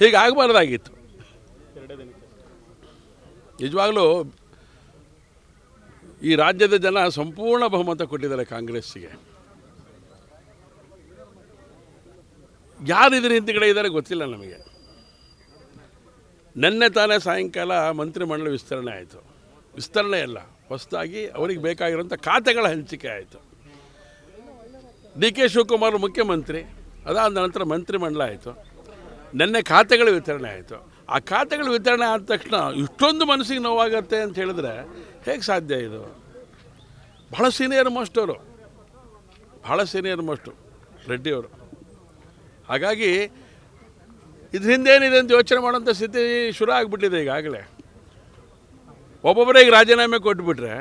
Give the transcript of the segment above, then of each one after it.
ಹೀಗಾಗಬಾರ್ದಾಗಿತ್ತು. ನಿಜವಾಗಲೂ ಈ ರಾಜ್ಯದ ಜನ ಸಂಪೂರ್ಣ ಬಹುಮತ ಕೊಟ್ಟಿದ್ದಾರೆ ಕಾಂಗ್ರೆಸ್ಸಿಗೆ. ಯಾರು ಇದರ ಹಿಂದುಗಡೆ ಇದ್ದಾರೆ ಗೊತ್ತಿಲ್ಲ ನಮಗೆ. ನಿನ್ನೆ ತಾನೇ ಸಾಯಂಕಾಲ ಮಂತ್ರಿಮಂಡಲ ವಿಸ್ತರಣೆ ಆಯಿತು. ವಿಸ್ತರಣೆ ಅಲ್ಲ, ಹೊಸದಾಗಿ ಅವರಿಗೆ ಬೇಕಾಗಿರೋಂಥ ಖಾತೆಗಳ ಹಂಚಿಕೆ ಆಯಿತು. ಡಿ ಕೆ ಶಿವಕುಮಾರ್ ಮುಖ್ಯಮಂತ್ರಿ, ಅದಾದ ನಂತರ ಮಂತ್ರಿಮಂಡಲ ಆಯಿತು. ನಿನ್ನೆ ಖಾತೆಗಳ ವಿತರಣೆ ಆಯಿತು. ಆ ಖಾತೆಗಳ ವಿತರಣೆ ಆದ ತಕ್ಷಣ ಇಷ್ಟೊಂದು ಮನಸ್ಸಿಗೆ ನೋವಾಗತ್ತೆ ಅಂತ ಹೇಳಿದ್ರೆ ಹೇಗೆ ಸಾಧ್ಯ ಇದು? ಭಾಳ ಸೀನಿಯರ್ ಮೋಸ್ಟು ರೆಡ್ಡಿಯವರು. ಹಾಗಾಗಿ ಇದ್ರ ಹಿಂದೇನಿದೆ ಅಂತ ಯೋಚನೆ ಮಾಡೋಂಥ ಸ್ಥಿತಿ ಶುರು ಆಗಿಬಿಟ್ಟಿದೆ ಈಗಾಗಲೇ. ಒಬ್ಬೊಬ್ಬರೇ ಈಗ ರಾಜೀನಾಮೆ ಕೊಟ್ಬಿಟ್ರೆ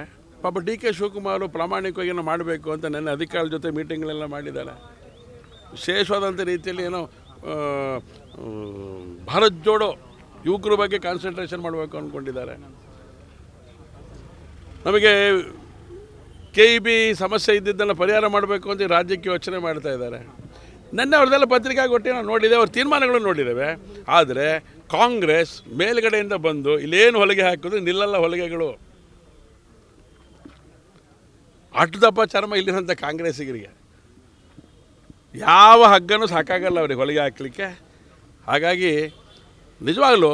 ಪಾಪ ಡಿ ಕೆ ಶಿವಕುಮಾರ್ ಪ್ರಾಮಾಣಿಕವಾಗಿ ಮಾಡಬೇಕು ಅಂತ ನನ್ನ ಅಧಿಕಾರಿಗಳ ಜೊತೆ ಮೀಟಿಂಗ್ಗಳೆಲ್ಲ ಮಾಡಿದ್ದಾರೆ. ವಿಶೇಷವಾದಂಥ ರೀತಿಯಲ್ಲಿ ಏನೋ ಭಾರತ್ ಜೋಡೋ ಯುವಕರ ಬಗ್ಗೆ ಕಾನ್ಸಂಟ್ರೇಷನ್ ಮಾಡಬೇಕು ಅಂದ್ಕೊಂಡಿದ್ದಾರೆ. ನಮಗೆ KEB ಸಮಸ್ಯೆ ಇದ್ದಿದ್ದನ್ನು ಪರಿಹಾರ ಮಾಡಬೇಕು ಅಂತ ರಾಜ್ಯಕ್ಕೆ ಯೋಚನೆ ಮಾಡ್ತಾ ಇದ್ದಾರೆ. ನೆನ್ನೆ ಅವ್ರದ್ದೆಲ್ಲ ಪತ್ರಿಕಾಗೋಷ್ಠಿ ನಾವು ನೋಡಿದ್ದೇವೆ, ಅವ್ರ ತೀರ್ಮಾನಗಳು ನೋಡಿದ್ದೇವೆ. ಆದರೆ ಕಾಂಗ್ರೆಸ್ ಮೇಲ್ಗಡೆಯಿಂದ ಬಂದು ಇಲ್ಲೇನು ಹೊಲಿಗೆ ಹಾಕಿದ್ರು ನಿಲ್ಲಲ್ಲ ಹೊಲಿಗೆಗಳು. ಅಟ್ಟದಪ್ಪ ಚರ್ಮ ಇಲ್ಲಿರೋಂಥ ಕಾಂಗ್ರೆಸ್ಸಿಗರಿಗೆ ಯಾವ ಹಗ್ಗನೂ ಸಾಕಾಗಲ್ಲ ಅವ್ರಿಗೆ ಹೊಲಿಗೆ ಹಾಕಲಿಕ್ಕೆ. ಹಾಗಾಗಿ ನಿಜವಾಗಲೂ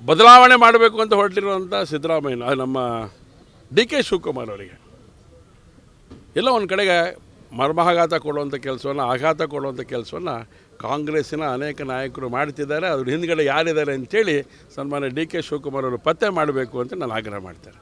ಬದಲಾವಣೆ ಮಾಡಬೇಕು ಅಂತ ಹೊರಟಿರುವಂಥ ಸಿದ್ದರಾಮಯ್ಯ, ನಮ್ಮ ಡಿ ಕೆ ಶಿವಕುಮಾರ್ ಅವರಿಗೆ ಎಲ್ಲ ಒಂದು ಕಡೆಗೆ ಮರ್ಮಾಘಾತ ಕೊಡುವಂಥ ಕೆಲಸವನ್ನು, ಆಘಾತ ಕೊಡುವಂಥ ಕೆಲಸವನ್ನು ಕಾಂಗ್ರೆಸ್ಸಿನ ಅನೇಕ ನಾಯಕರು ಮಾಡ್ತಿದ್ದಾರೆ. ಅದ್ರ ಹಿಂದ್ಗಡೆ ಯಾರಿದ್ದಾರೆ ಅಂತೇಳಿ ಸನ್ಮಾನ್ಯ ಡಿ ಕೆ ಶಿವಕುಮಾರ್ ಅವರು ಪತ್ತೆ ಮಾಡಬೇಕು ಅಂತ ನಾನು ಆಗ್ರಹ ಮಾಡ್ತೇನೆ.